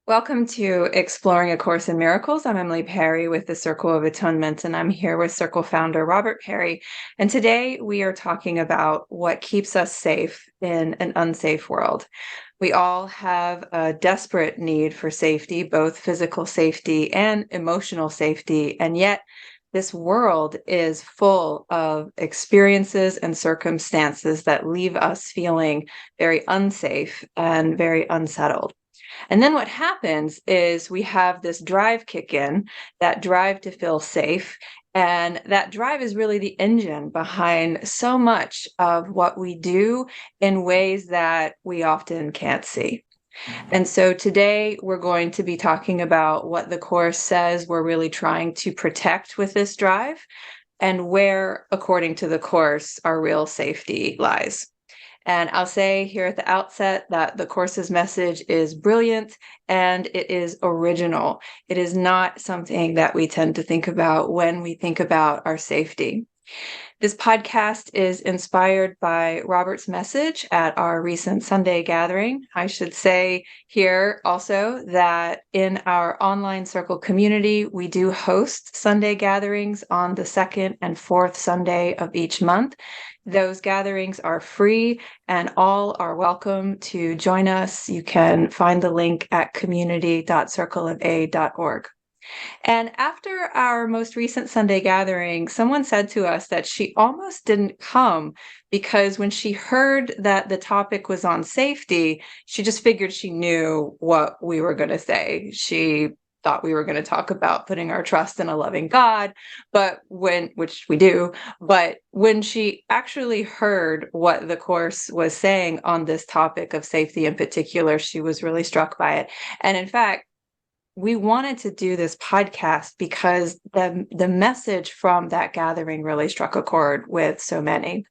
Welcome to Exploring A Course in Miracles. I'm Emily Perry with the Circle of Atonement, and I'm here with Circle founder Robert Perry. And today we are talking about what keeps us safe in an unsafe world. We all have a desperate need for safety, both physical safety and emotional safety, and yet this world is full of experiences and circumstances that leave us feeling very unsafe and very unsettled. And then what happens is we have this drive kick in, that drive to feel safe. And that drive is really the engine behind so much of what we do in ways that we often can't see. And so today we're going to be talking about what the Course says we're really trying to protect with this drive and where, according to the Course, our real safety lies. And I'll say here at the outset that the Course's message is brilliant and it is original. It is not something that we tend to think about when we think about our safety. This podcast is inspired by Robert's message at our recent Sunday gathering. I should say here also that in our online circle community, we do host Sunday gatherings on the second and fourth Sunday of each month. Those gatherings are free and all are welcome to join us. You can find the link at community.circleofa.org. And after our most recent Sunday gathering, someone said to us that she almost didn't come because when she heard that the topic was on safety, she just figured she knew what we were going to say. She thought we were going to talk about putting our trust in a loving God, which we do, but when she actually heard what the Course was saying on this topic of safety in particular, she was really struck by it. And in fact, we wanted to do this podcast because the message from that gathering really struck a chord with so many.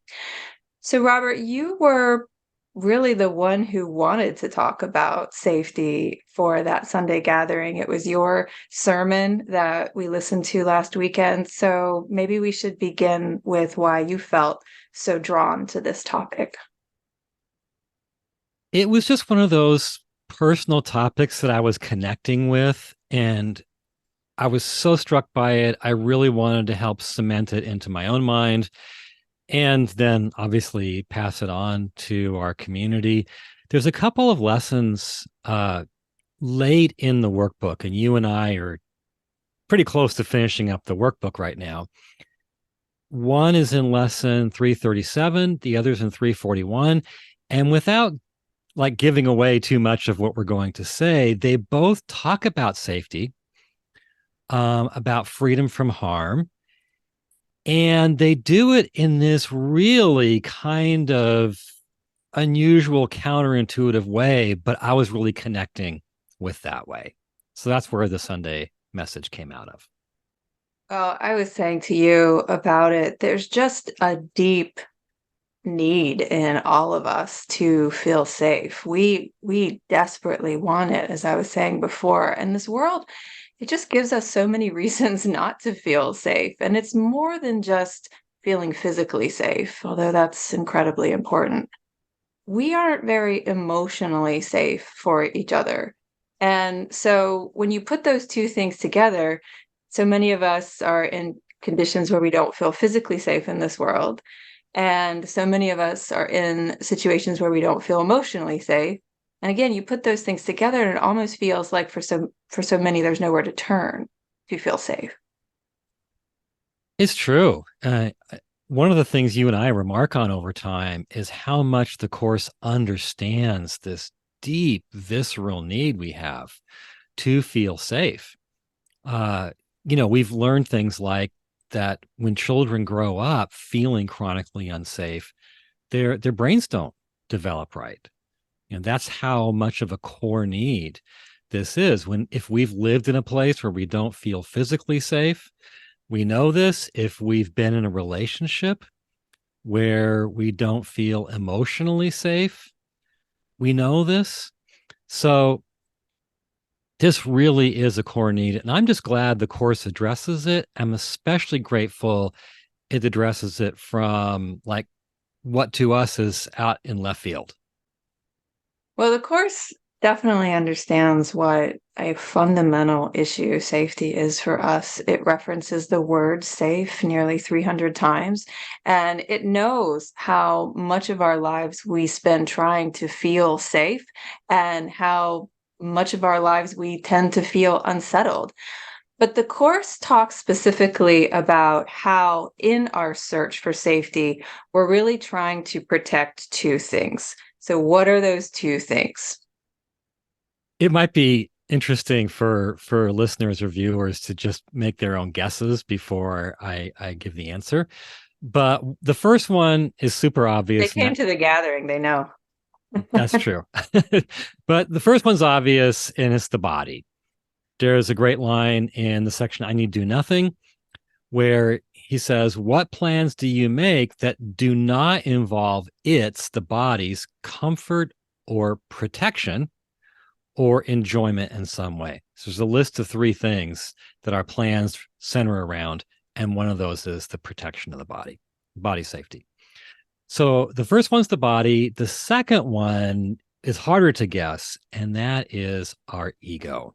So, Robert, you were really the one who wanted to talk about safety for that Sunday gathering. It was your sermon that we listened to last weekend. So maybe we should begin with why you felt so drawn to this topic. It was just one of those personal topics that I was connecting with, and I was so struck by it. I really wanted to help cement it into my own mind and then obviously pass it on to our community. There's a couple of lessons late in the workbook, and you and I are pretty close to finishing up the workbook right now. One is in lesson 337, the other's in 341. And without giving away too much of what we're going to say, they both talk about safety, about freedom from harm. And they do it in this really kind of unusual, counterintuitive way, but I was really connecting with that way. So that's where the Sunday message came out of. Well, I was saying to you about it, there's just a deep need in all of us to feel safe. We desperately want it, as I was saying before. And this world, it just gives us so many reasons not to feel safe. And it's more than just feeling physically safe, although that's incredibly important. We aren't very emotionally safe for each other. And so when you put those two things together, so many of us are in conditions where we don't feel physically safe in this world. And so many of us are in situations where we don't feel emotionally safe. And again, you put those things together and it almost feels like for so many, there's nowhere to turn to feel safe. It's true. One of the things you and I remark on over time is how much the Course understands this deep, visceral need we have to feel safe. We've learned things like that when children grow up feeling chronically unsafe, their brains don't develop right. And that's how much of a core need this is. If we've lived in a place where we don't feel physically safe, we know this. If we've been in a relationship where we don't feel emotionally safe, we know this. So this really is a core need. And I'm just glad the Course addresses it. I'm especially grateful it addresses it from what to us is out in left field. Well, the Course definitely understands what a fundamental issue safety is for us. It references the word safe nearly 300 times, and it knows how much of our lives we spend trying to feel safe and how much of our lives we tend to feel unsettled. But the course talks specifically about how, in our search for safety, we're really trying to protect two things. So, what are those two things? It might be interesting for listeners or viewers to just make their own guesses before I give the answer. But the first one is super They obvious, and came to the gathering, they know. that's true. But the first one's obvious, and it's the body. There's a great line in the section I Need Do Nothing where he says, "What plans do you make that do not involve the body's comfort or protection or enjoyment in some way?" So there's a list of three things that our plans center around. And one of those is the protection of the body safety. So the first one's the body. The second one is harder to guess, and that is our ego.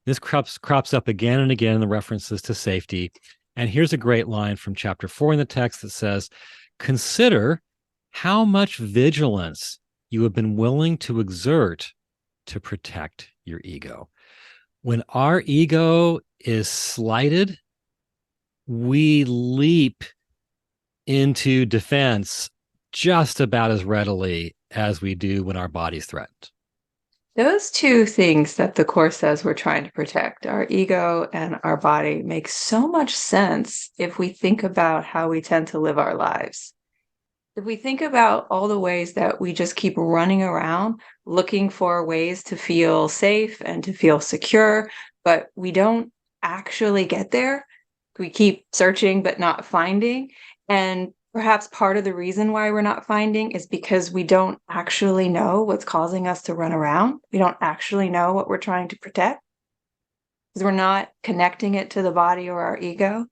This crops up again and again in the references to safety. And here's a great line from chapter 4 in the text that says, "Consider how much vigilance you have been willing to exert to protect your ego." When our ego is slighted, we leap into defense just about as readily as we do when our body's threatened. Those two things that the Course says we're trying to protect, our ego and our body, make so much sense if we think about how we tend to live our lives. If we think about all the ways that we just keep running around looking for ways to feel safe and to feel secure, but we don't actually get there, we keep searching but not finding. And perhaps part of the reason why we're not finding is because we don't actually know what's causing us to run around. We don't actually know what we're trying to protect because we're not connecting it to the body or our ego.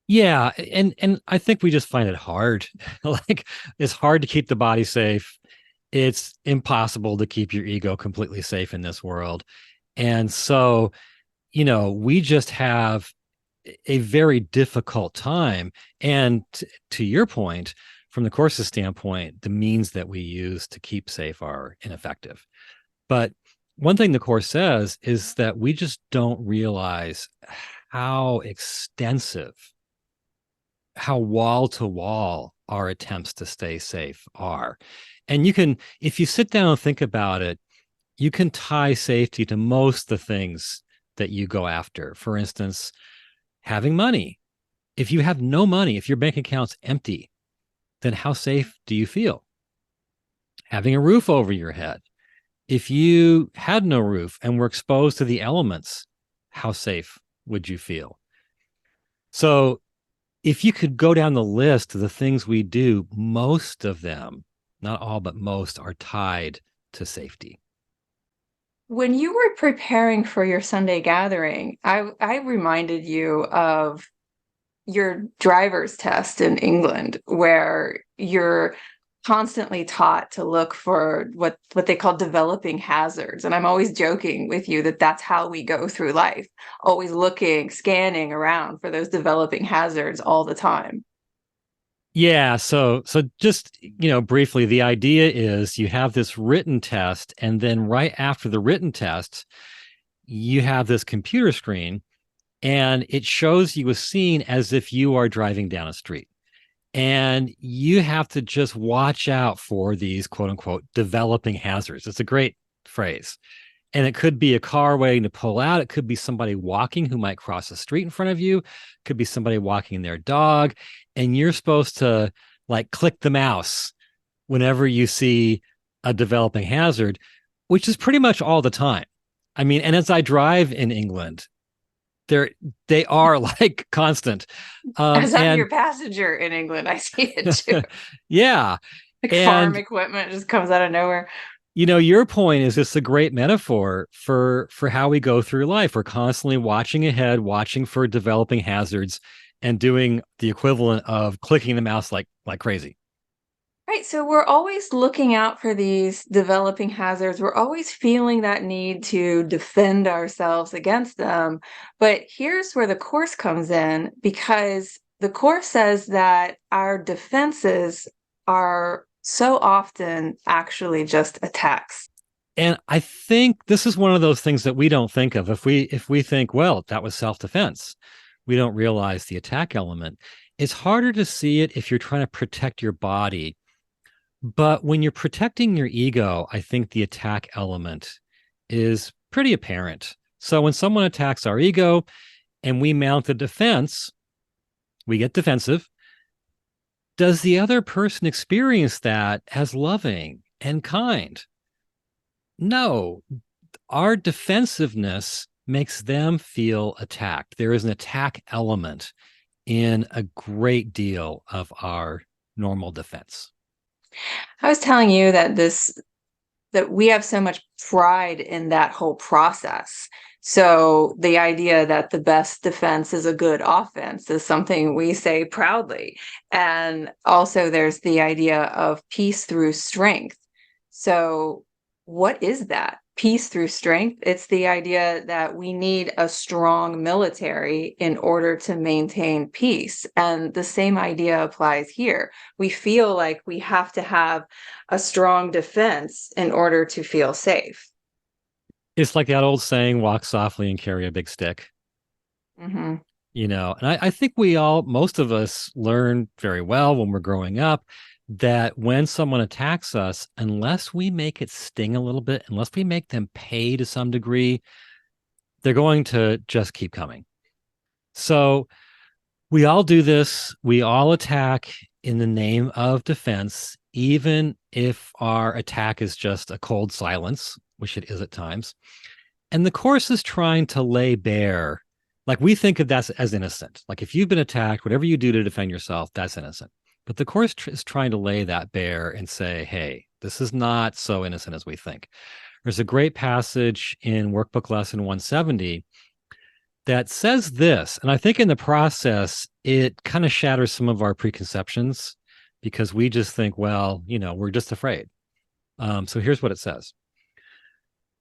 Yeah, and I think we just find it hard. Like it's hard to keep the body safe. It's impossible to keep your ego completely safe in this world. And so, we just have a very difficult time. And to your point, from the course's standpoint, the means that we use to keep safe are ineffective. But one thing the course says is that we just don't realize how extensive, how wall to wall our attempts to stay safe are. And if you sit down and think about it, you can tie safety to most of the things that you go after. For instance, having money. If you have no money, if your bank account's empty, then how safe do you feel? Having a roof over your head. If you had no roof and were exposed to the elements, how safe would you feel? So if you could go down the list of the things we do, most of them, not all, but most, are tied to safety. When you were preparing for your Sunday gathering, I reminded you of your driver's test in England, where you're constantly taught to look for what they call developing hazards. And I'm always joking with you that that's how we go through life, always looking, scanning around for those developing hazards all the time. Yeah, so just, briefly, the idea is you have this written test, and then right after the written test, you have this computer screen, and it shows you a scene as if you are driving down a street. And you have to just watch out for these quote unquote developing hazards. It's a great phrase. And it could be a car waiting to pull out. It could be somebody walking who might cross the street in front of you. It could be somebody walking their dog. And you're supposed to like click the mouse whenever you see a developing hazard, which is pretty much all the time. I mean, and as I drive in England, they are like constant. As I'm And your passenger in England, I see it too. yeah. Like farm And equipment just comes out of nowhere. your point is just a great metaphor for how we go through life. We're constantly watching ahead, watching for developing hazards, and doing the equivalent of clicking the mouse like crazy. Right, so we're always looking out for these developing hazards. We're always feeling that need to defend ourselves against them. But here's where the Course comes in, because the Course says that our defenses are so often actually just attacks. And I think this is one of those things that we don't think of. If we think, well, that was self-defense, we don't realize the attack element. It's harder to see it if you're trying to protect your body. But when you're protecting your ego, I think the attack element is pretty apparent. So when someone attacks our ego and we mount a defense, we get defensive. Does the other person experience that as loving and kind? No, our defensiveness makes them feel attacked. There is an attack element in a great deal of our normal defense. I was telling you that we have so much pride in that whole process. So the idea that the best defense is a good offense is something we say proudly. And also there's the idea of peace through strength. So what is that? Peace through strength? It's the idea that we need a strong military in order to maintain peace. And the same idea applies here. We feel like we have to have a strong defense in order to feel safe. It's like that old saying, walk softly and carry a big stick. Hmm. And I think most of us learn very well when we're growing up that when someone attacks us, unless we make it sting a little bit, unless we make them pay to some degree, they're going to just keep coming. So we all do this. We all attack in the name of defense, even if our attack is just a cold silence, which it is at times. And the Course is trying to lay bare, like we think of that as innocent. Like if you've been attacked, whatever you do to defend yourself, that's innocent. But the Course is trying to lay that bare and say, hey, this is not so innocent as we think. There's a great passage in Workbook Lesson 170 that says this. And I think in the process, it kind of shatters some of our preconceptions because we just think, well, we're just afraid. So here's what it says: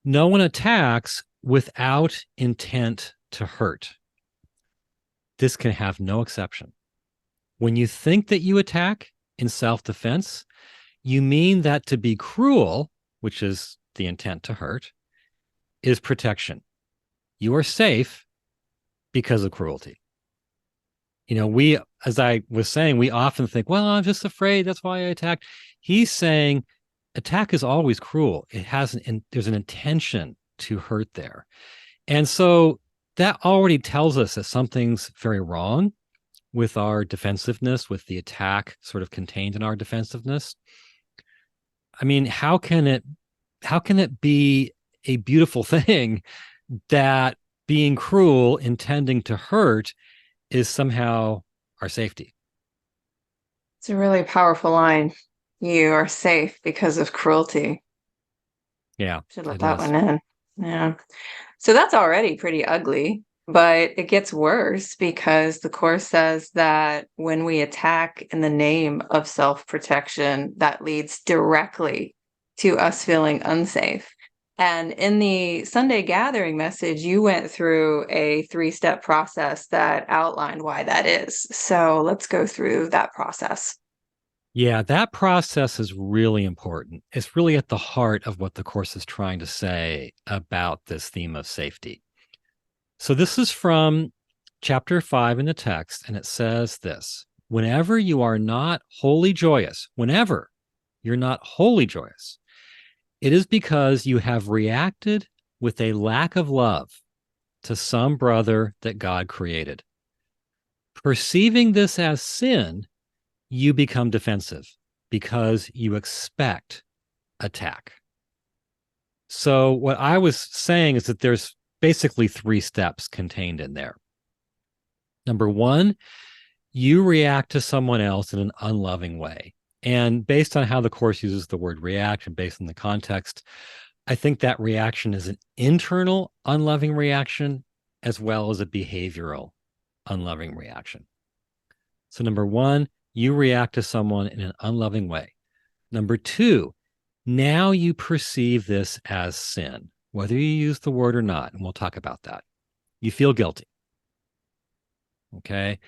no one attacks without intent to hurt. This can have no exception. When you think that you attack in self-defense, you mean that to be cruel, which is the intent to hurt, is protection. You are safe because of cruelty. As I was saying, we often think, well, I'm just afraid, that's why I attacked. He's saying attack is always cruel. There's an intention to hurt there. And so that already tells us that something's very wrong with our defensiveness, with the attack sort of contained in our defensiveness. I mean, how can it be a beautiful thing that being cruel, intending to hurt, is somehow our safety? It's a really powerful line. You are safe because of cruelty. Yeah, Should let it that is. one in. Yeah. So that's already pretty ugly, but it gets worse because the Course says that when we attack in the name of self-protection, that leads directly to us feeling unsafe. And in the Sunday gathering message, you went through a three-step process that outlined why that is. So let's go through that process. Yeah, that process is really important. It's really at the heart of what the Course is trying to say about this theme of safety. So, this is from chapter 5 in the text, and it says this: whenever you are not wholly joyous, whenever you're not wholly joyous, it is because you have reacted with a lack of love to some brother that God created. Perceiving this as sin, you become defensive because you expect attack. So, what I was saying is that there's basically 3 steps contained in there. Number 1, you react to someone else in an unloving way. And based on how the Course uses the word react and based on the context, I think that reaction is an internal unloving reaction as well as a behavioral unloving reaction. So, number 1, you react to someone in an unloving way. Number two, now you perceive this as sin, whether you use the word or not. And we'll talk about that. You feel guilty. Okay.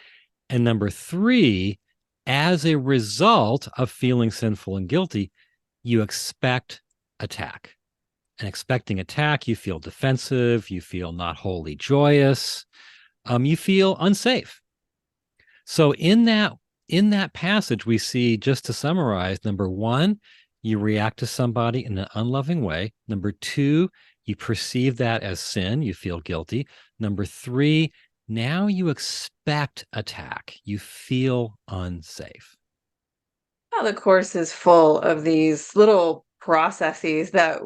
And number three, as a result of feeling sinful and guilty, you expect attack. And expecting attack, you feel defensive, you feel not wholly joyous, you feel unsafe. So in that passage, we see, just to summarize, number one, you react to somebody in an unloving way. Number two, you perceive that as sin, you feel guilty. Number three, now you expect attack, you feel unsafe. Well, the course is full of these little processes that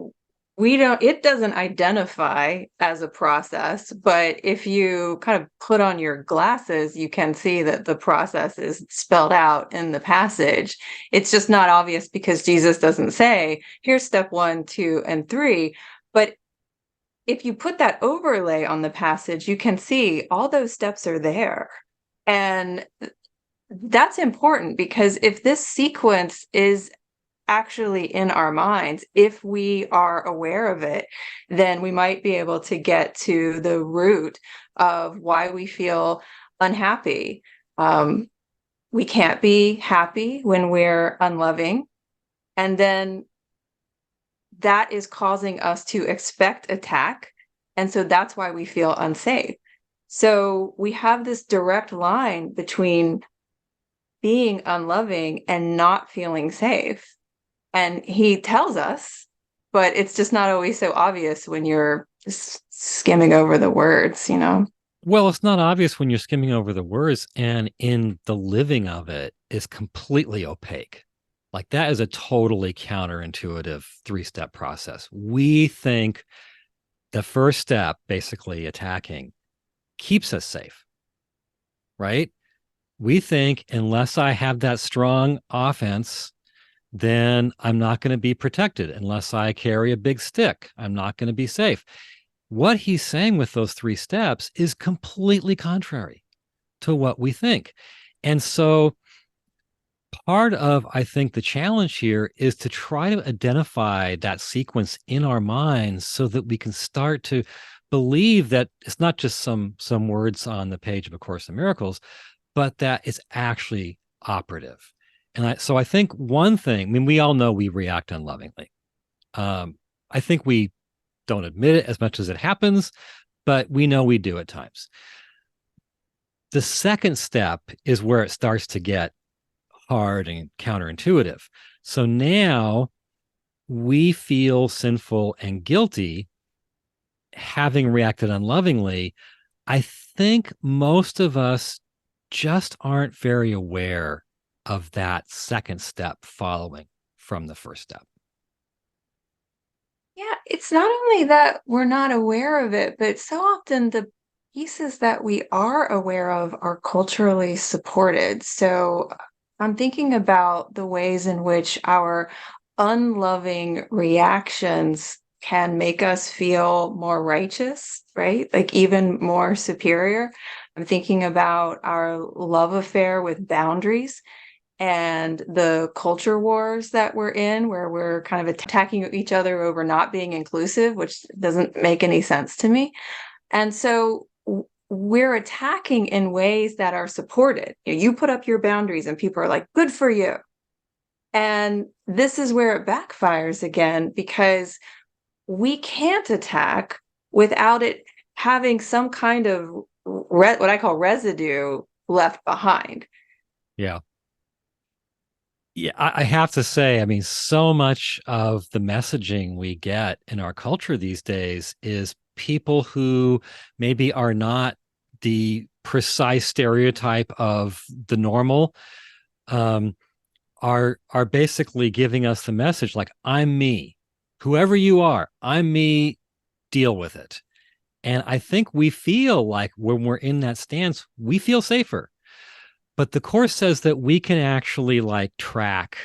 it doesn't identify as a process, but if you kind of put on your glasses, you can see that the process is spelled out in the passage. It's just not obvious because Jesus doesn't say, here's step 1, 2, and 3. But if you put that overlay on the passage, you can see all those steps are there. And that's important because if this sequence is actually in our minds, if we are aware of it, then we might be able to get to the root of why we feel unhappy. We can't be happy when we're unloving. And then that is causing us to expect attack. And so that's why we feel unsafe. So we have this direct line between being unloving and not feeling safe. And he tells us, but it's just not always so obvious when you're just skimming over the words. Well, it's not obvious when you're skimming over the words, and in the living of it is completely opaque. Like, that is a totally counterintuitive three-step process. We think the first step, basically attacking, keeps us safe, right? We think unless I have that strong offense, then I'm not going to be protected. Unless I carry a big stick, I'm not going to be safe. What he's saying with those three steps is completely contrary to what we think. And so part of, I think, the challenge here is to try to identify that sequence in our minds so that we can start to believe that it's not just some words on the page of A Course in Miracles, but that it's actually operative. And so I think one thing, I mean, we all know we react unlovingly. I think we don't admit it as much as it happens, but we know we do at times. The second step is where it starts to get hard and counterintuitive. So now we feel sinful and guilty having reacted unlovingly. I think most of us just aren't very aware of that second step following from the first step. Yeah, it's not only that we're not aware of it, but so often the pieces that we are aware of are culturally supported. So I'm thinking about the ways in which our unloving reactions can make us feel more righteous, right? Like even more superior. I'm thinking about our love affair with boundaries and the culture wars that we're in, where we're kind of attacking each other over not being inclusive, which doesn't make any sense to me. And so we're attacking in ways that are supported. You put up your boundaries and people are like, good for you. And this is where it backfires again, because we can't attack without it having some kind of what I call residue left behind. Yeah. Yeah, I have to say, I mean, so much of the messaging we get in our culture these days is people who maybe are not the precise stereotype of the normal, um, are basically giving us the message like, I'm me, whoever you are, I'm me, deal with it. And I think we feel like when we're in that stance, we feel safer. But the course says that we can actually like track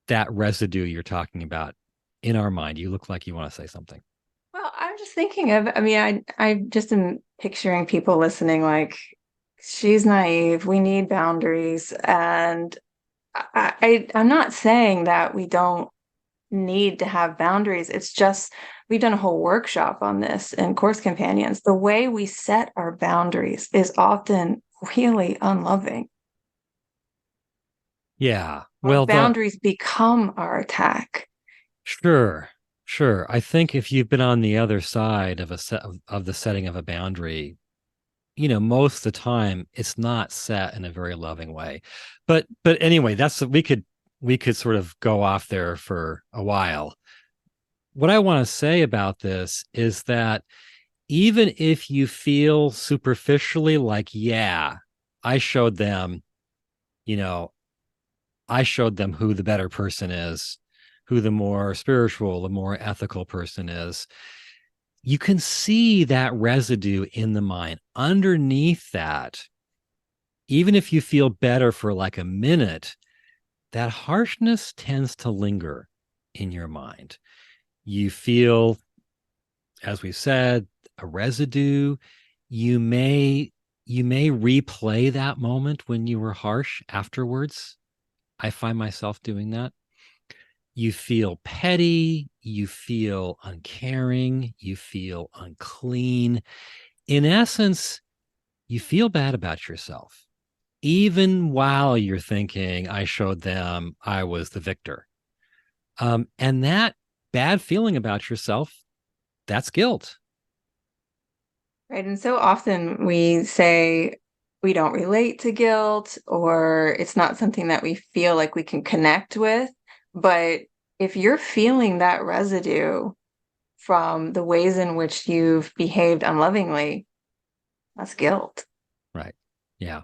that residue you're talking about in our mind. You look like you want to say something. Well, I'm just thinking of, I mean, I just am picturing people listening like, she's naive, we need boundaries. And I'm not saying that we don't need to have boundaries. It's just we've done a whole workshop on this in Course Companions. The way we set our boundaries is often really unloving. Yeah. Our Well, the boundaries become our attack. sure, sure. I think if you've been on the other side of a set of the setting of a boundary, most of the time it's not set in a very loving way. But anyway, that's we could sort of go off there for a while. What I want to say about this is that even if you feel superficially like, yeah, I showed them, you know, I showed them who the better person is, who the more spiritual, the more ethical person is. You can see that residue in the mind. Underneath that, even if you feel better for like a minute, that harshness tends to linger in your mind. You feel, as we said, a residue. You may you may replay that moment when you were harsh afterwards. I find myself doing that. You feel petty, you feel uncaring, you feel unclean. In essence, you feel bad about yourself, even while you're thinking, I showed them I was the victor. And that bad feeling about yourself, that's guilt. Right. And so often we say we don't relate to guilt or it's not something that we feel like we can connect with. But if you're feeling that residue from the ways in which you've behaved unlovingly, that's guilt. Right. Yeah.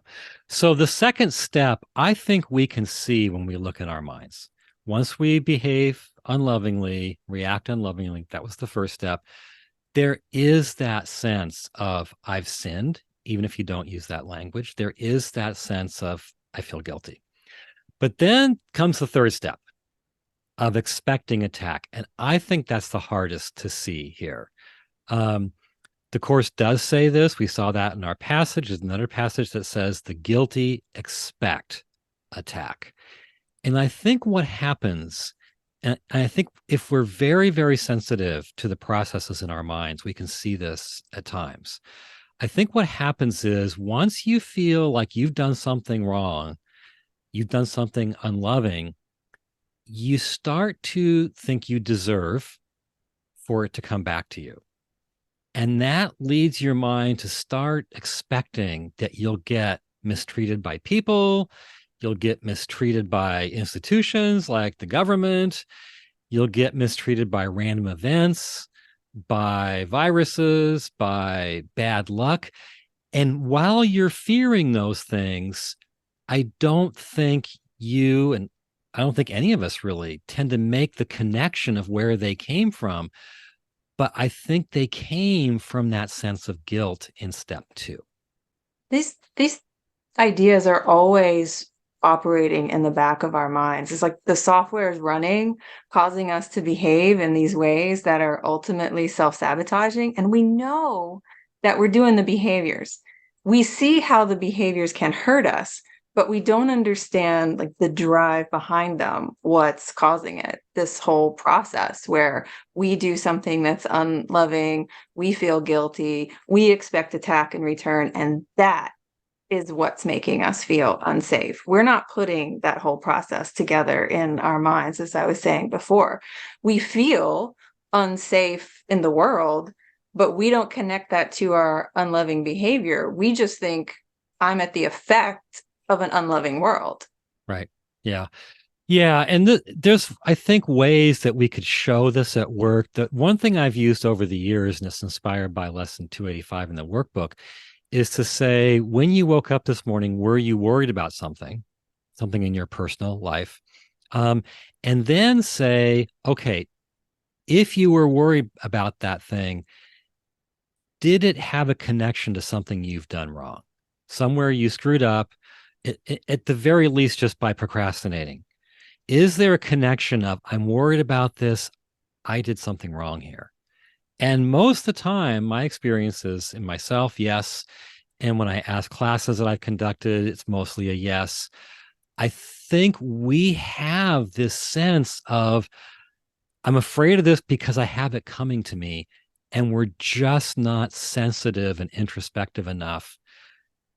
So the second step, I think we can see when we look in our minds. Once we behave unlovingly, react unlovingly, that was the first step. There is that sense of I've sinned, even if you don't use that language. There is that sense of I feel guilty. But then comes the third step of expecting attack. And I think that's the hardest to see here. Um, the Course does say this. We saw that in our passage. There's another passage that says the guilty expect attack. And I think what happens, and I think if we're very, very sensitive to the processes in our minds, we can see this at times. I think what happens is once you feel like you've done something wrong, you've done something unloving, you start to think you deserve for it to come back to you. And that leads your mind to start expecting that you'll get mistreated by people, you'll get mistreated by institutions like the government, you'll get mistreated by random events, by viruses, by bad luck. And while you're fearing those things, I don't think you and I don't think any of us really tend to make the connection of where they came from, but I think they came from that sense of guilt in step two. These ideas are always operating in the back of our minds. It's like the software is running, causing us to behave in these ways that are ultimately self-sabotaging. And we know that we're doing the behaviors. We see how the behaviors can hurt us, but we don't understand like the drive behind them, what's causing it. This whole process where we do something that's unloving, we feel guilty, we expect attack in return, and that is what's making us feel unsafe. We're not putting that whole process together in our minds, as I was saying before. We feel unsafe in the world, but we don't connect that to our unloving behavior. We just think I'm at the effect of an unloving world. Right. Yeah. Yeah. And there's, I think, ways that we could show this at work. The one thing I've used over the years, and it's inspired by lesson 285 in the workbook, is to say, when you woke up this morning, were you worried about something in your personal life? Um, and then say, okay, if you were worried about that thing, did it have a connection to something you've done wrong? Somewhere you screwed up, at the very least, just by procrastinating. Is there a connection of, I'm worried about this, I did something wrong here? And most of the time, my experiences in myself, yes. And when I ask classes that I've conducted, it's mostly a yes. I think we have this sense of, I'm afraid of this because I have it coming to me. And we're just not sensitive and introspective enough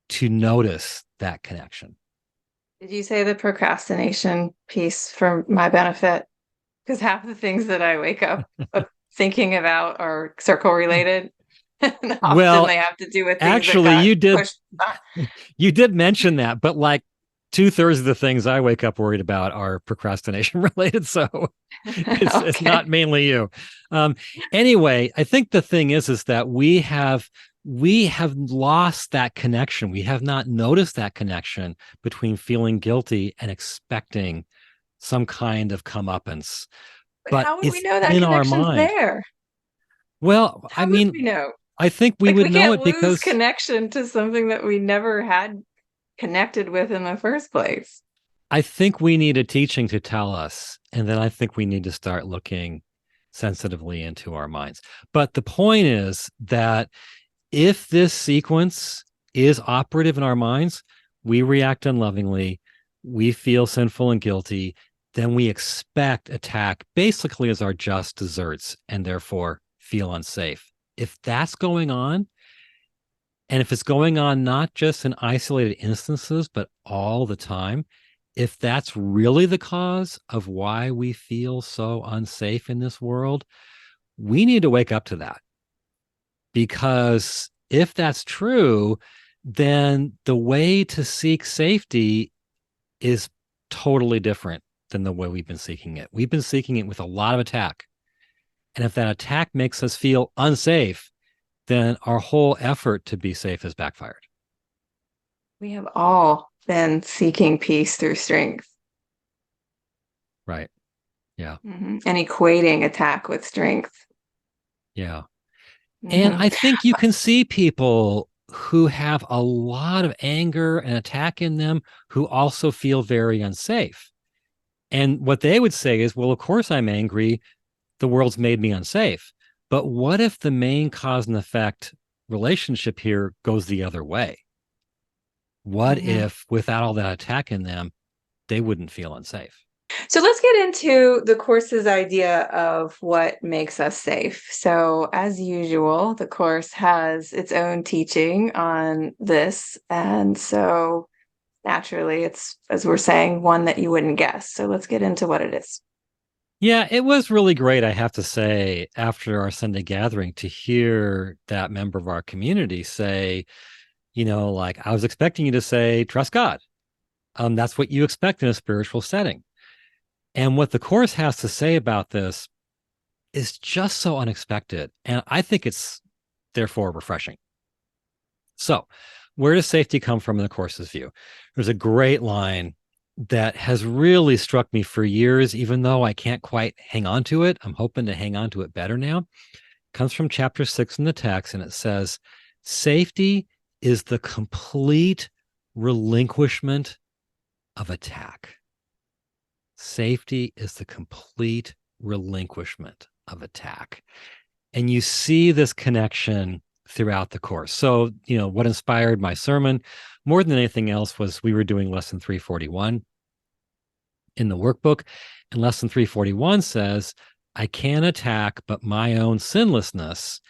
to notice that connection. Did you say the procrastination piece for my benefit? Because half the things that I wake up thinking about are circle related. And often Well, they have to do with things that actually, got you did pushed back. you did mention that, but like two-thirds of the things I wake up worried about are procrastination related. So it's Okay. not mainly you. Um, anyway, I think the thing is that we have lost that connection. We have not noticed that connection between feeling guilty and expecting some kind of comeuppance. But But how would we it's know that in our connection's mind. there? Well, I How would mean, we know? I think we Like, would we know can't it lose because connection to something that we never had connected with in the first place. I think we need a teaching to tell us. And then I think we need to start looking sensitively into our minds. But the point is that if this sequence is operative in our minds, we react unlovingly, we feel sinful and guilty, then we expect attack basically as our just desserts and therefore feel unsafe. If that's going on, and if it's going on not just in isolated instances, but all the time, if that's really the cause of why we feel so unsafe in this world, we need to wake up to that. Because if that's true, then the way to seek safety is totally different than the way we've been seeking it. We've been seeking it with a lot of attack. And if that attack makes us feel unsafe, then our whole effort to be safe has backfired. We have all been seeking peace through strength, Right. Yeah. and equating attack with strength. Yeah. And Hmm. I think you can see people who have a lot of anger and attack in them who also feel very unsafe. And what they would say is, well, of course I'm angry. The world's made me unsafe. But what if the main cause and effect relationship here goes the other way? What Hmm. if without all that attack in them, they wouldn't feel unsafe? So let's get into the course's idea of what makes us safe. So, as usual, the course has its own teaching on this. And so, naturally, it's, as we're saying, one that you wouldn't guess. So, let's get into what it is. Yeah, it was really great, I have to say, after our Sunday gathering to hear that member of our community say, like, I was expecting you to say, trust God. That's what you expect in a spiritual setting. And what the course has to say about this is just so unexpected. And I think it's therefore refreshing. So, where does safety come from in the course's view? There's a great line that has really struck me for years, even though I can't quite hang on to it. I'm hoping to hang on to it better now. It comes from chapter 6 in the text, and it says, safety is the complete relinquishment of attack. Safety is the complete relinquishment of attack. And you see this connection throughout the course. So, what inspired my sermon more than anything else was we were doing lesson 341 in the workbook. And lesson 341 says, I can attack but my own sinlessness.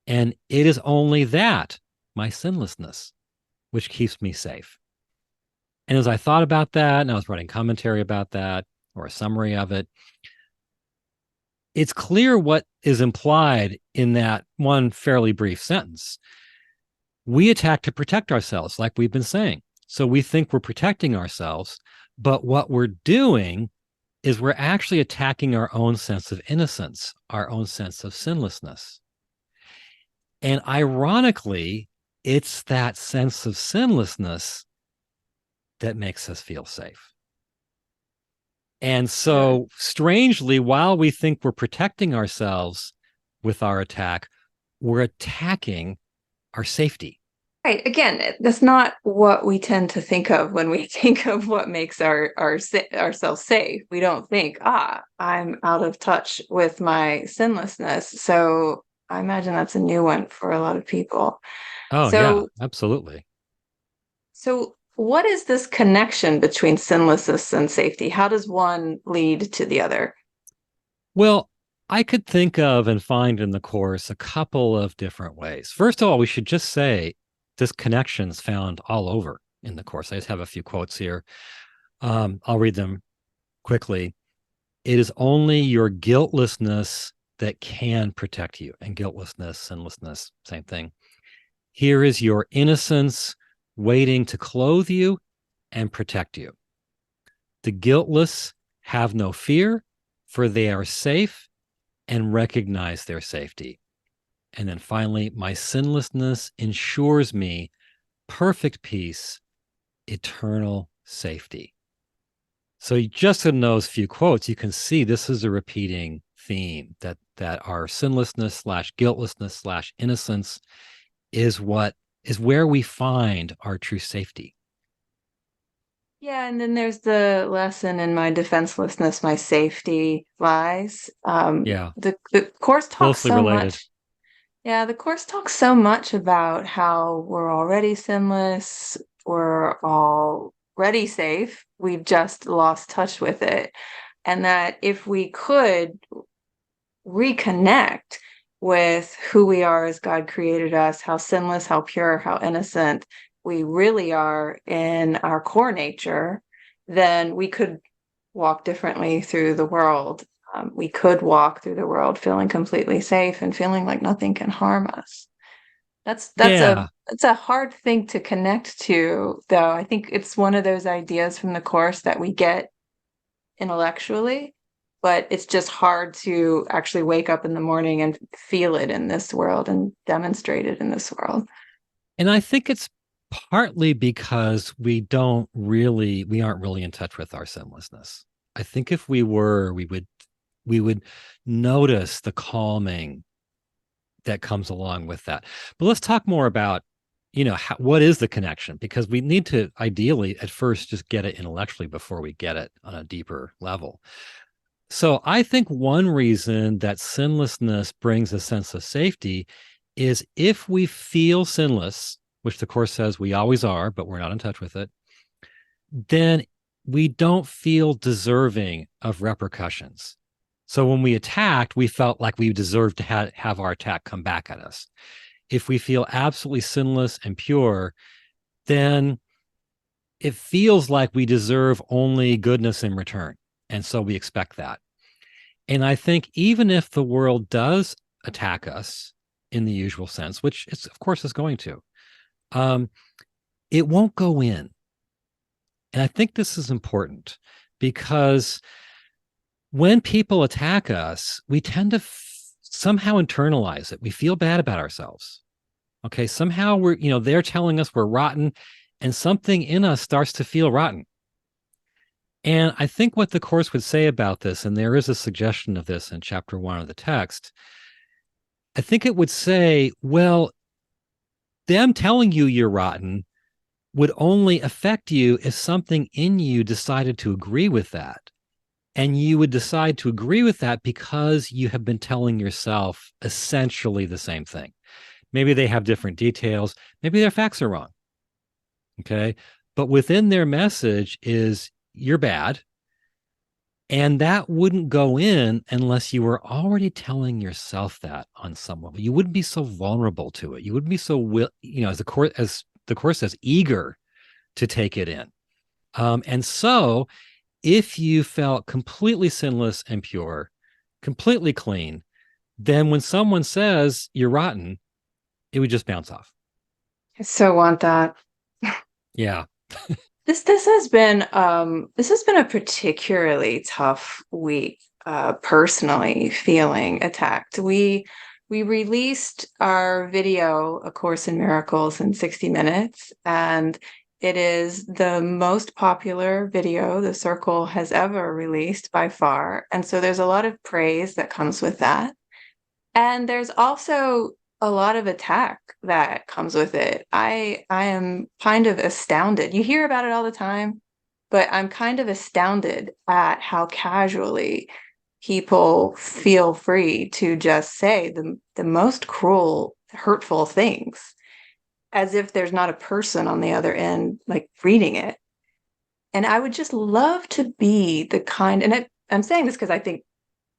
And it is only that, my sinlessness, which keeps me safe. And as I thought about that, and I was writing commentary about that or a summary of it, it's clear what is implied in that one fairly brief sentence. We attack to protect ourselves, like we've been saying. So we think we're protecting ourselves, but what we're doing is we're actually attacking our own sense of innocence, our own sense of sinlessness. And ironically, it's that sense of sinlessness that makes us feel safe. And Good. so, strangely, while we think we're protecting ourselves with our attack, we're attacking our safety. Right. Again, that's not what we tend to think of when we think of what makes ourselves safe. We don't think, I'm out of touch with my sinlessness. So I imagine that's a new one for a lot of people. Oh, yeah, So absolutely. so what is this connection between sinlessness and safety? How does one lead to the other? Well, I could think of and find in the course a couple of different ways. First of all, we should just say this connection's found all over in the course. I just have a few quotes here. I'll read them quickly. It is only your guiltlessness that can protect you. And guiltlessness, sinlessness, same thing. Here is your innocence waiting to clothe you and protect you. The guiltless have no fear, for they are safe and recognize their safety. And then finally, my sinlessness ensures me perfect peace, eternal safety. So just in those few quotes, you can see this is a repeating theme that our sinlessness slash guiltlessness slash innocence is where we find our true safety. Yeah, and then there's the lesson in my defenselessness, my safety lies. Yeah, The course talks closely so related. much. Yeah, the course talks so much about how we're already sinless, we're already safe. We've just lost touch with it. And that if we could reconnect with who we are as God created us, how sinless, how pure, how innocent we really are in our core nature, then we could walk differently through the world. We could walk through the world feeling completely safe and feeling like nothing can harm us. Yeah. That's a hard thing to connect to, though. I think it's one of those ideas from the course that we get intellectually, but it's just hard to actually wake up in the morning and feel it in this world and demonstrate it in this world. And I think it's partly because we aren't really in touch with our sinlessness. I think if we were, we would notice the calming that comes along with that. But let's talk more about, what is the connection? Because we need to ideally at first just get it intellectually before we get it on a deeper level. So I think one reason that sinlessness brings a sense of safety is if we feel sinless, which the course says we always are, but we're not in touch with it, then we don't feel deserving of repercussions. So when we attacked, we felt like we deserved to have our attack come back at us. If we feel absolutely sinless and pure, then it feels like we deserve only goodness in return. And so we expect that. And I think even if the world does attack us in the usual sense, which it's of course is going to, um, it won't go in. And I think this is important because when people attack us, we tend to somehow internalize it. We feel bad about ourselves. Okay. Somehow they're telling us we're rotten and something in us starts to feel rotten. And I think what the course would say about this, and there is a suggestion of this in chapter 1 of the text, I think it would say, well, them telling you you're rotten would only affect you if something in you decided to agree with that. And you would decide to agree with that because you have been telling yourself essentially the same thing. Maybe they have different details. Maybe their facts are wrong. Okay. But within their message is you're bad. And that wouldn't go in unless you were already telling yourself that on some level. You wouldn't be so vulnerable to it. You wouldn't be so, as the course says, eager to take it in. And so if you felt completely sinless and pure, completely clean, then when someone says you're rotten, it would just bounce off. I so want that. Yeah. This has been a particularly tough week, personally feeling attacked. We released our video, A Course in Miracles in 60 Minutes, and it is the most popular video the Circle has ever released by far. And so there's a lot of praise that comes with that. And there's also a lot of attack that comes with it. I am kind of astounded. You hear about it all the time, but I'm kind of astounded at how casually people feel free to just say the most cruel, hurtful things. as if there's not a person on the other end, like reading it. And I would just love to be the kind, and I'm saying this because I think,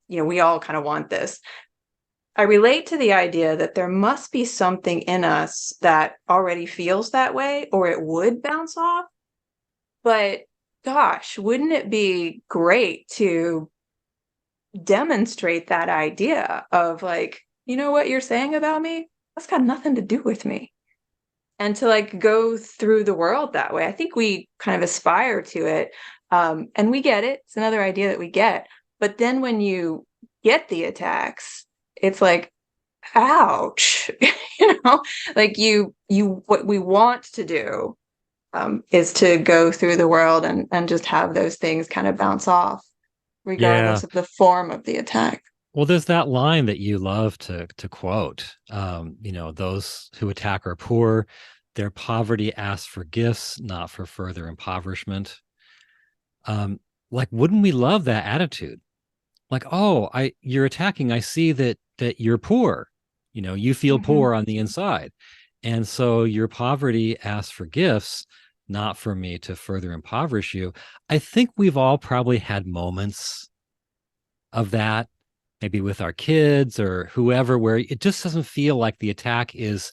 we all kind of want this. I relate to the idea that there must be something in us that already feels that way, or it would bounce off. But gosh, wouldn't it be great to demonstrate that idea of like, you know what you're saying about me? That's got nothing to do with me. And to like go through the world that way. I think we kind of aspire to it. And we get it. It's another idea that we get. But then when you get the attacks, it's like, ouch, like what we want to do is to go through the world and just have those things kind of bounce off, Yeah. regardless of the form of the attack. Well, there's that line that you love to quote. Those who attack are poor. Their poverty asks for gifts, not for further impoverishment. Like, wouldn't we love that attitude? Like, oh, you're attacking. I see that you're poor. You feel Mm-hmm. poor on the inside. And so your poverty asks for gifts, not for me to further impoverish you. I think we've all probably had moments of that, maybe with our kids or whoever, where it just doesn't feel like the attack is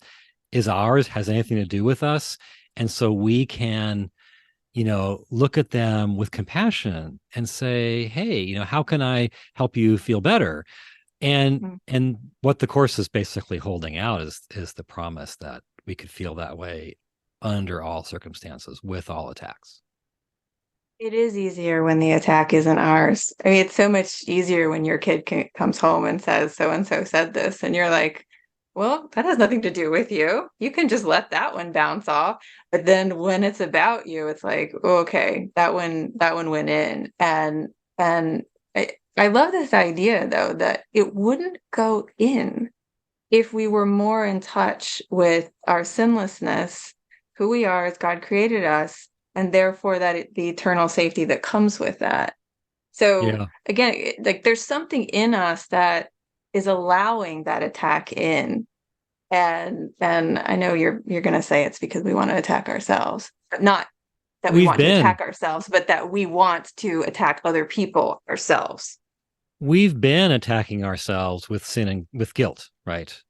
ours, has anything to do with us. And so we can, look at them with compassion and say, hey, how can I help you feel better? And what the course is basically holding out is the promise that we could feel that way under all circumstances with all attacks. It is easier when the attack isn't ours. I mean, it's so much easier when your kid comes home and says, so and so said this, and you're like, well, that has nothing to do with you. You can just let that one bounce off. But then when it's about you, it's like, oh, okay, that one went in. And I love this idea though, that it wouldn't go in if we were more in touch with our sinlessness, who we are as God created us, and therefore the eternal safety that comes with that. So Yeah. again, like there's something in us that is allowing that attack in. And I know you're going to say it's because we want to attack ourselves, but not that we We've want to been attack ourselves, but that we want to attack other people ourselves. we've been attacking ourselves with sin and with guilt, right?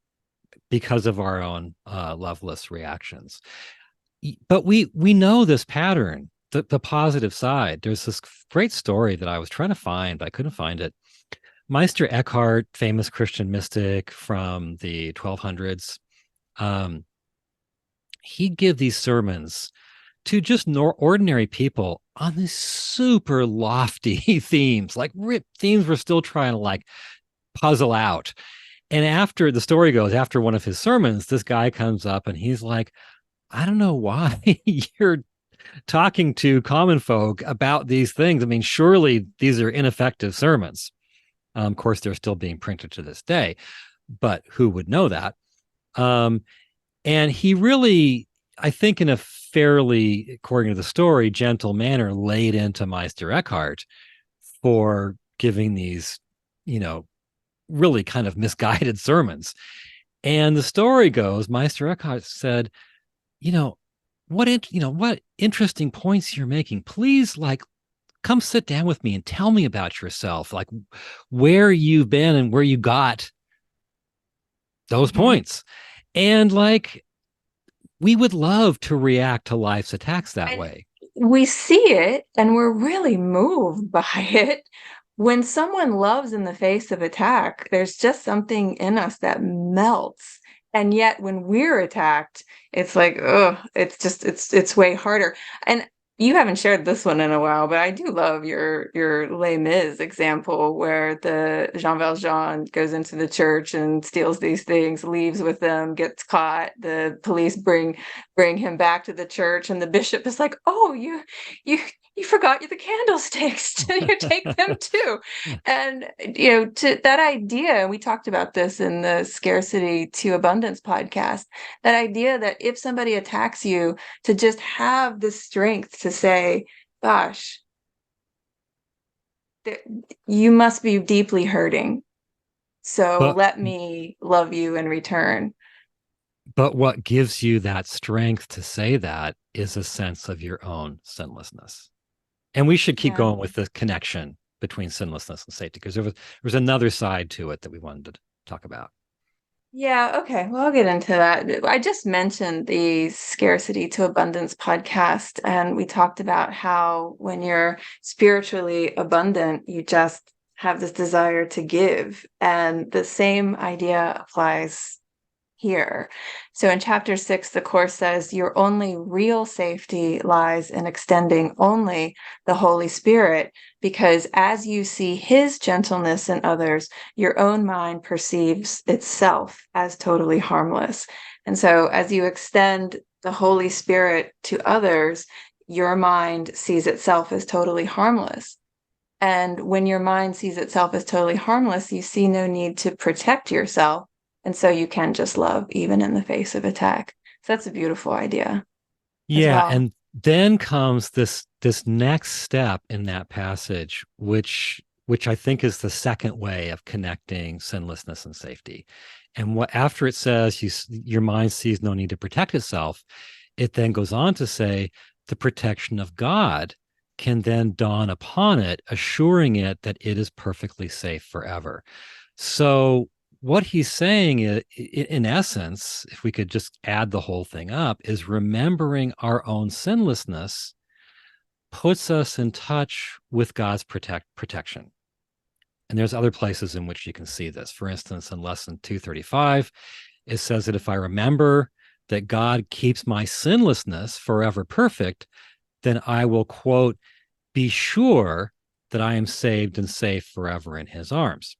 Because of our own loveless reactions. But we know this pattern, the positive side. There's this great story that I was trying to find, but I couldn't find it. Meister Eckhart, famous Christian mystic from the 1200s, um, he'd give these sermons to just ordinary people on these super lofty themes, like themes we're still trying to like puzzle out. And after the story goes, after one of his sermons, this guy comes up and he's like, I don't know why you're talking to common folk about these things. I mean, surely these are ineffective sermons. Of course, they're still being printed to this day, but who would know that? Um, and he really, I think, in a fairly, according to the story, gentle manner, laid into Meister Eckhart for giving these, you know, really kind of misguided sermons. And the story goes, Meister Eckhart said, you know, what interesting points you're making. Please, like, come sit down with me and tell me about yourself, like where you've been and where you got those Mhm. points. And like, we would love to react to life's attacks that And way. we see it and we're really moved by it. When someone loves in the face of attack, there's just something in us that melts. And yet when we're attacked, it's like, oh, it's way harder. And you haven't shared this one in a while, but I do love your Les Mis example where the Jean Valjean goes into the church and steals these things, leaves with them, gets caught. The police bring him back to the church, and the bishop is like, "Oh, you you forgot the candlesticks. You take them too." And to that idea, we talked about this in the Scarcity to Abundance podcast. That idea that if somebody attacks you, to just have the strength to say, "Gosh, you must be deeply hurting. So But let me love you in return." But what gives you that strength to say that is a sense of your own sinlessness. And we should keep Yeah. going with the connection between sinlessness and safety, because there was another side to it that we wanted to talk about. Yeah, okay. Well, I'll get into that. I just mentioned the Scarcity to Abundance podcast, and we talked about how when you're spiritually abundant, you just have this desire to give. And the same idea applies here. So in chapter 6, the Course says your only real safety lies in extending only the Holy Spirit, because as you see His gentleness in others, your own mind perceives itself as totally harmless. And so as you extend the Holy Spirit to others, your mind sees itself as totally harmless. And when your mind sees itself as totally harmless, you see no need to protect yourself. And so you can just love even in the face of attack. So that's a beautiful idea as Yeah, well. and then comes this next step in that passage, which I think is the second way of connecting sinlessness and safety. And what after it says your mind sees no need to protect itself, it then goes on to say the protection of God can then dawn upon it, assuring it that it is perfectly safe forever. So what he's saying is, in essence, if we could just add the whole thing up, is remembering our own sinlessness puts us in touch with God's protection. And there's other places in which you can see this. For instance, in lesson 235, it says that if I remember that God keeps my sinlessness forever perfect, then I will, quote, be sure that I am saved and safe forever in his arms.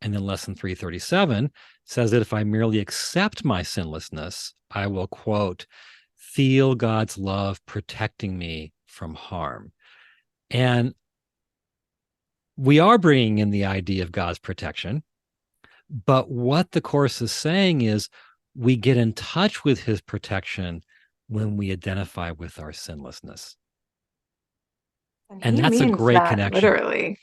And then lesson 337 says that if I merely accept my sinlessness, I will, quote, feel God's love protecting me from harm. And we are bringing in the idea of God's protection. But what the Course is saying is we get in touch with his protection when we identify with our sinlessness. And And he that's a means great that connection. literally.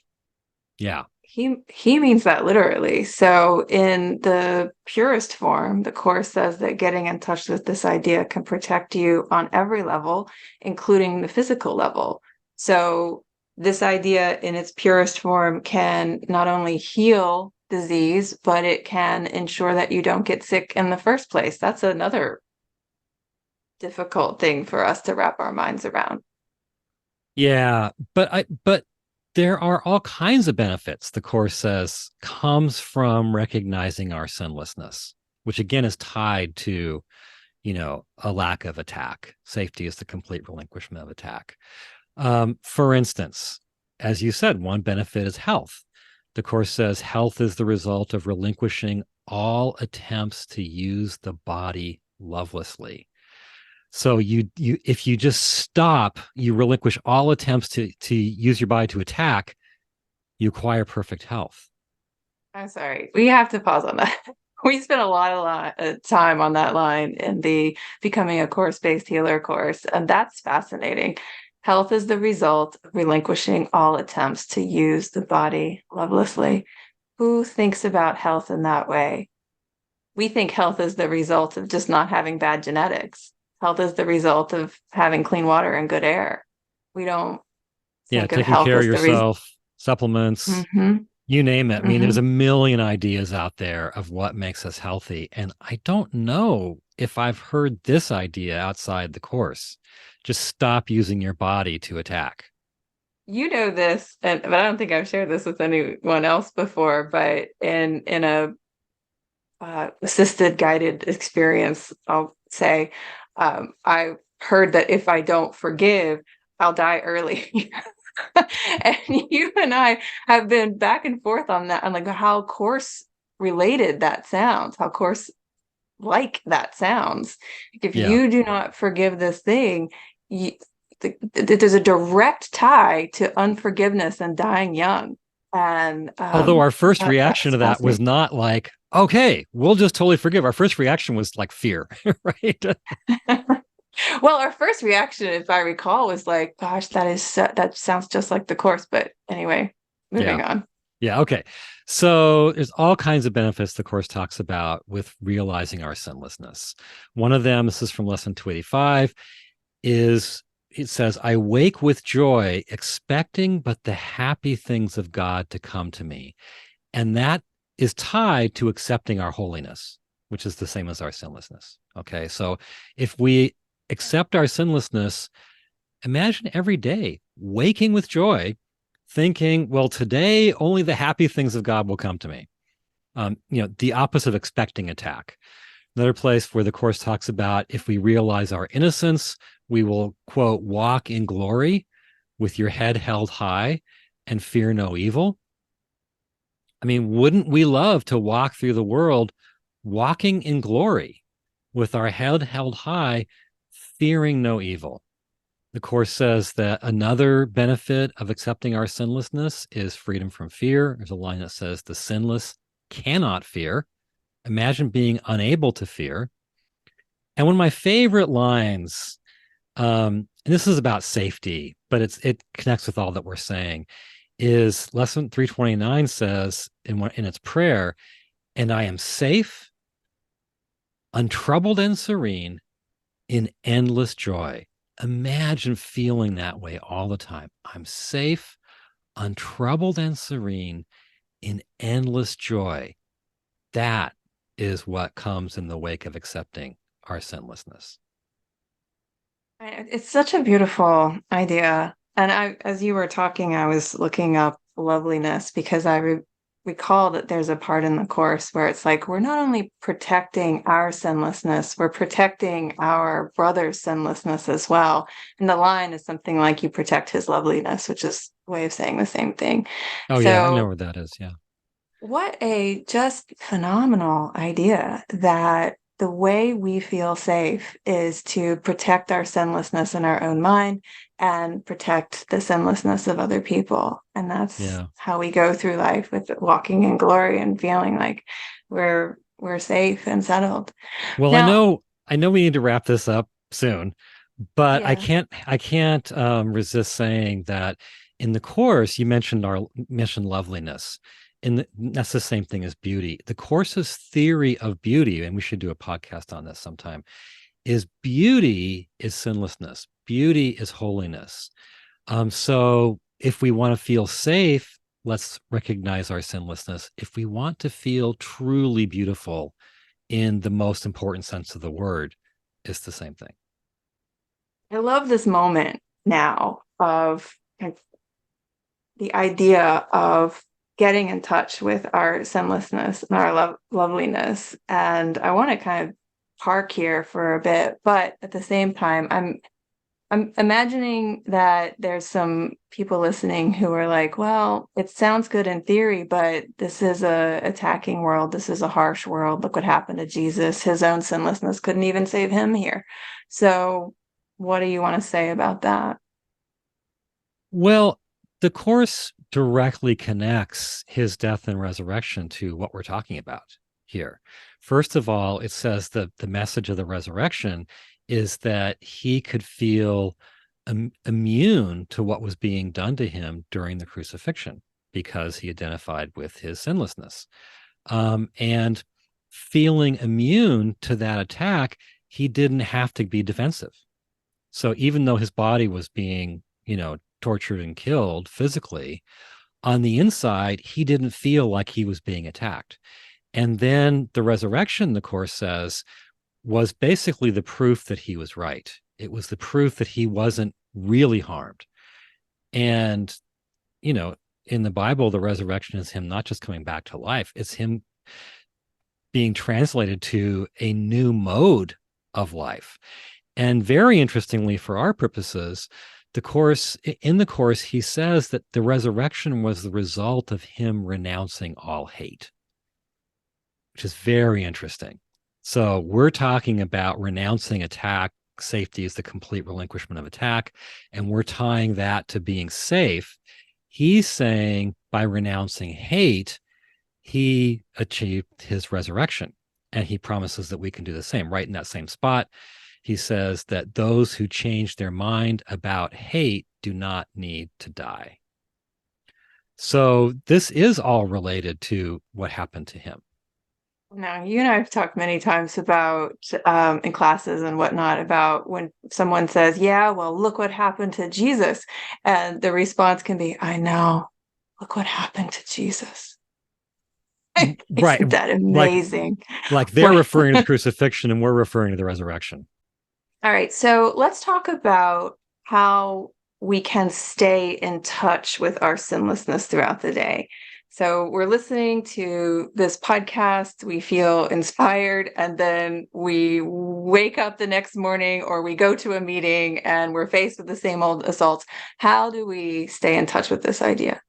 Yeah. He means that literally. So in the purest form, the Course says that getting in touch with this idea can protect you on every level, including the physical level. So this idea in its purest form can not only heal disease, but it can ensure that you don't get sick in the first place. That's another difficult thing for us to wrap our minds around. Yeah. But there are all kinds of benefits, the Course says, comes from recognizing our sinlessness, which again is tied to, a lack of attack. Safety is the complete relinquishment of attack. For instance, as you said, one benefit is health. The Course says health is the result of relinquishing all attempts to use the body lovelessly. So you if you just stop, you relinquish all attempts to use your body to attack, you acquire perfect health. I'm sorry. We have to pause on that. We spent a lot of time on that line in the Becoming a Course-Based Healer course, and that's fascinating. Health is the result of relinquishing all attempts to use the body lovelessly. Who thinks about health in that way? We think health is the result of just not having bad genetics. Health is the result of having clean water and good air. We don't Yeah, think of taking health care of as the result. yourself, supplements, Hmm. you name it. I mean, there's Hmm. a million ideas out there of what makes us healthy. And I don't know if I've heard this idea outside the Course. Just stop using your body to attack. You know this, and but I don't think I've shared this with anyone else before. But in a assisted guided experience, I'll say, I heard that if I don't forgive, I'll die early. And you and I have been back and forth on that, on like how course related that sounds, how course like that sounds. If Yeah. you do not forgive this thing, you, there's a direct tie to unforgiveness and dying young. And Although our first reaction that's to that was fascinating. not like, okay, we'll just totally forgive. Our first reaction was like fear, right? Well, our first reaction, if I recall, was like, "Gosh, that sounds just like the course." But anyway, Yeah. moving on. Yeah, okay. So there's all kinds of benefits the course talks about with realizing our sinlessness. One of them, this is from lesson 285, is it says, I wake with joy, expecting but the happy things of God to come to me. And that is tied to accepting our holiness, which is the same as our sinlessness. Okay. So if we accept our sinlessness, imagine every day waking with joy, thinking, well, today only the happy things of God will come to me. The opposite of expecting attack. Another place where the course talks about if we realize our innocence, we will, quote, walk in glory with your head held high and fear no evil. I mean, wouldn't we love to walk through the world walking in glory with our head held high, fearing no evil? The course says that another benefit of accepting our sinlessness is freedom from fear. There's a line that says the sinless cannot fear. Imagine being unable to fear. And one of my favorite lines, and this is about safety, but it connects with all that we're saying, is lesson 329 says in its prayer, and I am safe, untroubled, and serene in endless joy. Imagine feeling that way all the time. I'm safe, untroubled, and serene in endless joy. That is what comes in the wake of accepting our sinlessness. It's such a beautiful idea. And as you were talking, I was looking up loveliness because I recall that there's a part in the course where it's like we're not only protecting our sinlessness, we're protecting our brother's sinlessness as well. And the line is something like you protect his loveliness, which is a way of saying the same thing. Oh, yeah, I know So where that is. Yeah. what a just phenomenal idea that the way we feel safe is to protect our sinlessness in our own mind and protect the sinlessness of other people. And that's Yeah. how we go through life with walking in glory and feeling like we're safe and settled. Well, I Now, know I know we need to wrap this up soon, but I yeah. can't I can't resist saying that in the course you mentioned loveliness. That's the same thing as beauty. The course's theory of beauty, and we should do a podcast on this sometime, is beauty is sinlessness. Beauty is holiness. So if we want to feel safe, let's recognize our sinlessness. If we want to feel truly beautiful in the most important sense of the word, it's the same thing. I love this moment now of the idea of getting in touch with our sinlessness and our loveliness. And I want to kind of park here for a bit, but at the same time, I'm imagining that there's some people listening who are like, well, it sounds good in theory, but this is a attacking world. This is a harsh world. Look what happened to Jesus. His own sinlessness couldn't even save him here. So what do you want to say about that? Well, the course directly connects his death and resurrection to what we're talking about here. First of all, it says that the message of the resurrection is that he could feel immune to what was being done to him during the crucifixion because he identified with his sinlessness. And feeling immune to that attack, he didn't have to be defensive. So even though his body was being, tortured and killed physically, on the inside, he didn't feel like he was being attacked. And then the resurrection, the course says, was basically the proof that he was right. It was the proof that he wasn't really harmed. And, you know, in the Bible, the resurrection is him not just coming back to life, it's him being translated to a new mode of life. And very interestingly, for our purposes, in the course, he says that the resurrection was the result of him renouncing all hate, which is very interesting. So we're talking about renouncing attack. Safety is the complete relinquishment of attack. And we're tying that to being safe. He's saying by renouncing hate, he achieved his resurrection. And he promises that we can do the same right in that same spot. He says that those who change their mind about hate do not need to die. So this is all related to what happened to him. Now, you and I have talked many times about in classes and whatnot about when someone says, "Yeah, well, look what happened to Jesus," and the response can be, "I know, look what happened to Jesus." Right. Isn't that Like amazing? like they're Well, referring to the crucifixion and we're referring to the resurrection. all right, so let's talk about how we can stay in touch with our sinlessness throughout the day. So we're listening to this podcast, we feel inspired, and then we wake up the next morning or we go to a meeting and we're faced with the same old assaults. How do we stay in touch with this idea?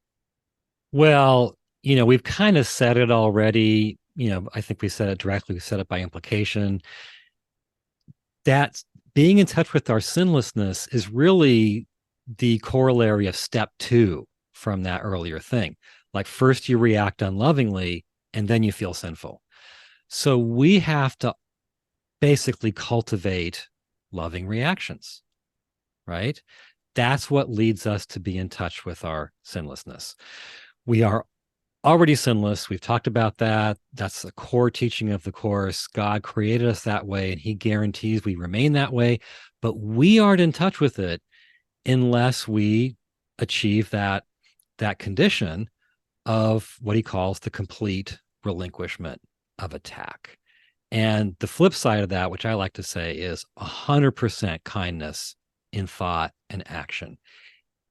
Well, we've kind of said it already. I think we said it directly, we said it by implication. That being in touch with our sinlessness is really the corollary of step two from that earlier thing. Like, first you react unlovingly and then you feel sinful. So we have to basically cultivate loving reactions, right? That's what leads us to be in touch with our sinlessness. We are already sinless. We've talked about that. That's the core teaching of the course. God created us that way, and He guarantees we remain that way. But we aren't in touch with it unless we achieve that condition of what He calls the complete relinquishment of attack. And the flip side of that, which I like to say, is 100% kindness in thought and action.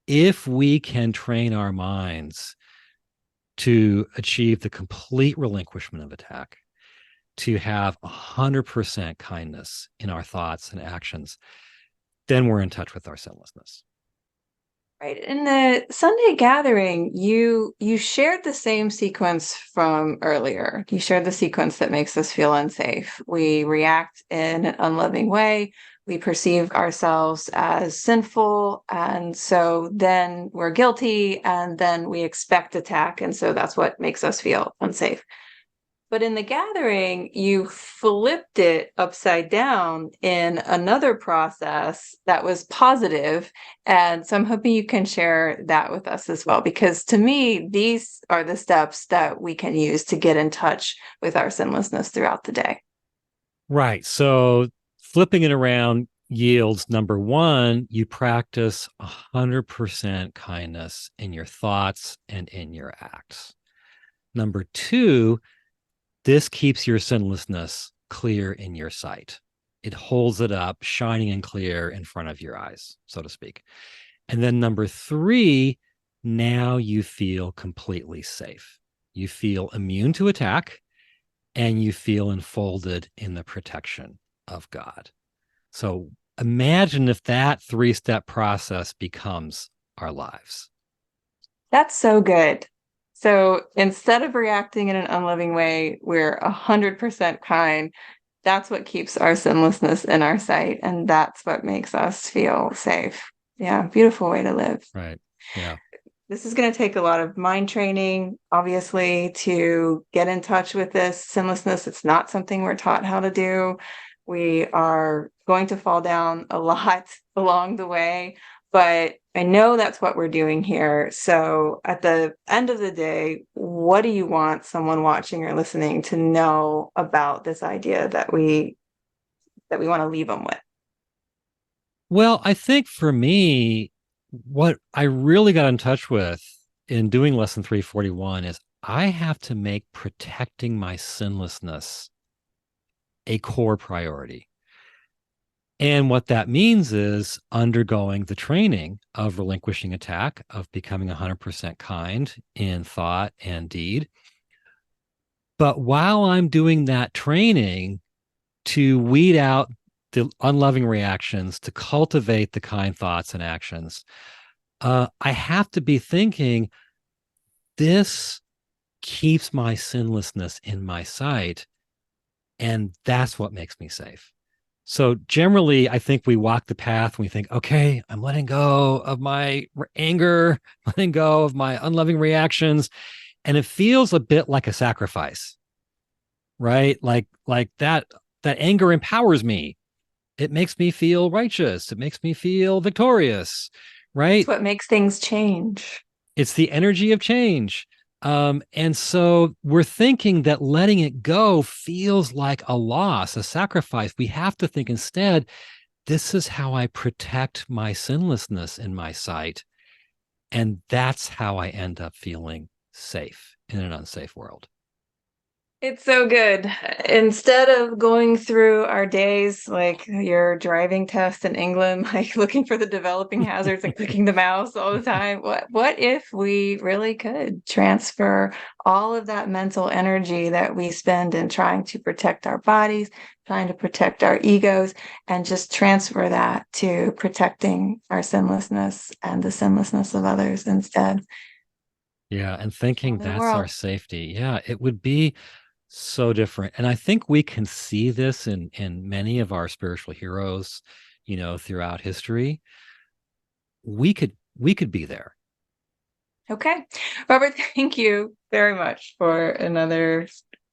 If we can train our minds to achieve the complete relinquishment of attack, to have 100% kindness in our thoughts and actions, then we're in touch with our sinlessness. Right. In the Sunday gathering, you shared the same sequence from earlier. You shared the sequence that makes us feel unsafe. We react in an unloving way. We perceive ourselves as sinful, and so then we're guilty, and then we expect attack, and so that's what makes us feel unsafe. But in the gathering, you flipped it upside down in another process that was positive. And so I'm hoping you can share that with us as well, because to me, these are the steps that we can use to get in touch with our sinlessness throughout the day. Right. So flipping it around yields number one, you practice 100% kindness in your thoughts and in your acts. Number two, this keeps your sinlessness clear in your sight. It holds it up, shining and clear in front of your eyes, so to speak. And then number three, now you feel completely safe. You feel immune to attack and you feel enfolded in the protection of God. So imagine if that three-step process becomes our lives. That's so good. So instead of reacting in an unloving way, we're 100% kind. That's what keeps our sinlessness in our sight, and that's what makes us feel safe. Yeah, beautiful way to live. Right. Yeah. This is going to take a lot of mind training, obviously, to get in touch with this sinlessness. It's not something we're taught how to do. We are going to fall down a lot along the way, but I know that's what we're doing here. So at the end of the day, what do you want someone watching or listening to know about this idea that we want to leave them with? Well, I think for me, what I really got in touch with in doing lesson 341 is I have to make protecting my sinlessness a core priority. And what that means is undergoing the training of relinquishing attack, of becoming 100% kind in thought and deed. But while I'm doing that training to weed out the unloving reactions, to cultivate the kind thoughts and actions, I have to be thinking this keeps my sinlessness in my sight. And that's what makes me safe. So generally, I think we walk the path and we think, okay, I'm letting go of my anger, letting go of my unloving reactions. And it feels a bit like a sacrifice, right? Like that anger empowers me. It makes me feel righteous. It makes me feel victorious, It's right? what makes things change. It's the energy of change. And so we're thinking that letting it go feels like a loss, a sacrifice. We have to think instead, this is how I protect my sinlessness in my sight. And that's how I end up feeling safe in an unsafe world. It's so good. Instead of going through our days like your driving test in England, like looking for the developing hazards and clicking the mouse all the time, what if we really could transfer all of that mental energy that we spend in trying to protect our bodies, trying to protect our egos, and just transfer that to protecting our sinlessness and the sinlessness of others instead? Yeah. And thinking Whole new that's our world. safety. Yeah. It would be so different. And I think we can see this in many of our spiritual heroes, throughout history. We could be there. Okay. Robert, thank you very much for another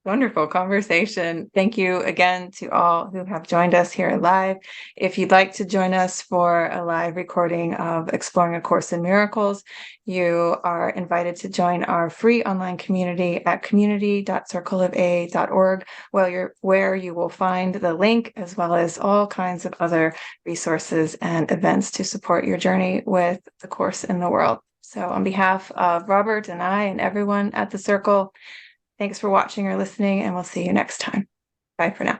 wonderful conversation. Thank you again to all who have joined us here live. If you'd like to join us for a live recording of Exploring A Course in Miracles, you are invited to join our free online community at community.circleofa.org, where you will find the link as well as all kinds of other resources and events to support your journey with the Course in the World. So on behalf of Robert and I and everyone at the Circle, thanks for watching or listening, and we'll see you next time. Bye for now.